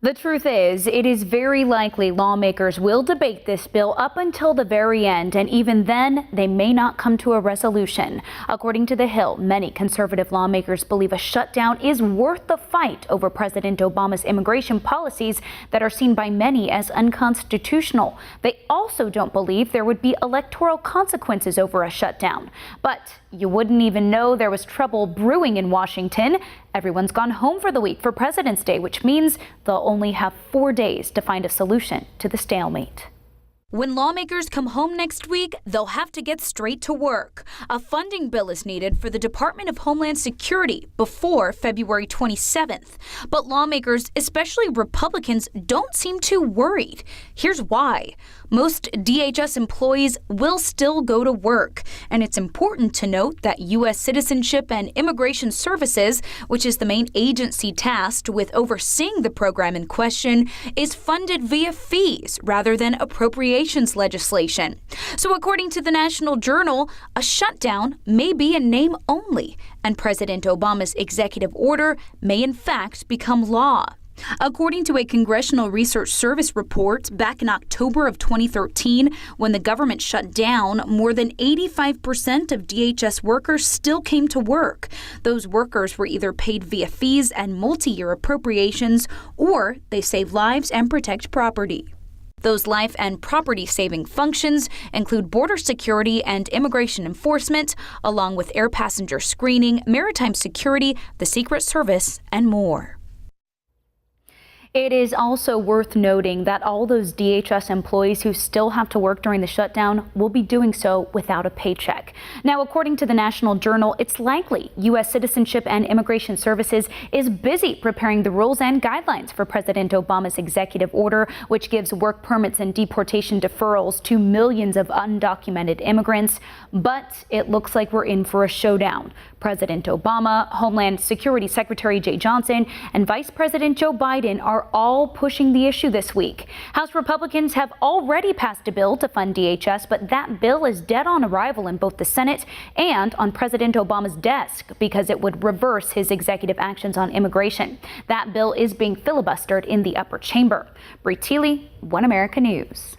The truth is, it is very likely lawmakers will debate this bill up until the very end, and even then, they may not come to a resolution. According to The Hill, many conservative lawmakers believe a shutdown is worth the fight over President Obama's immigration policies that are seen by many as unconstitutional. They also don't believe there would be electoral consequences over a shutdown. But you wouldn't even know there was trouble brewing in Washington. Everyone's gone home for the week for President's Day, which means they'll only have 4 days to find a solution to the stalemate. When lawmakers come home next week, they'll have to get straight to work. A funding bill is needed for the Department of Homeland Security before February 27th. But lawmakers, especially Republicans, don't seem too worried. Here's why. Most DHS employees will still go to work. And it's important to note that U.S. Citizenship and Immigration Services, which is the main agency tasked with overseeing the program in question, is funded via fees rather than appropriations legislation. So according to the National Journal, a shutdown may be in name only, and President Obama's executive order may in fact become law. According to a Congressional Research Service report back in October of 2013, when the government shut down, more than 85% of DHS workers still came to work. Those workers were either paid via fees and multi-year appropriations, or they save lives and protect property. Those life and property-saving functions include border security and immigration enforcement, along with air passenger screening, maritime security, the Secret Service, and more. It is also worth noting that all those DHS employees who still have to work during the shutdown will be doing so without a paycheck. Now, according to the National Journal, it's likely U.S. Citizenship and Immigration Services is busy preparing the rules and guidelines for President Obama's executive order, which gives work permits and deportation deferrals to millions of undocumented immigrants. But it looks like we're in for a showdown. President Obama, Homeland Security Secretary Jay Johnson, and Vice President Joe Biden are all pushing the issue this week. House Republicans have already passed a bill to fund DHS, but that bill is dead on arrival in both the Senate and on President Obama's desk because it would reverse his executive actions on immigration. That bill is being filibustered in the upper chamber. Brie Thiele, One America News.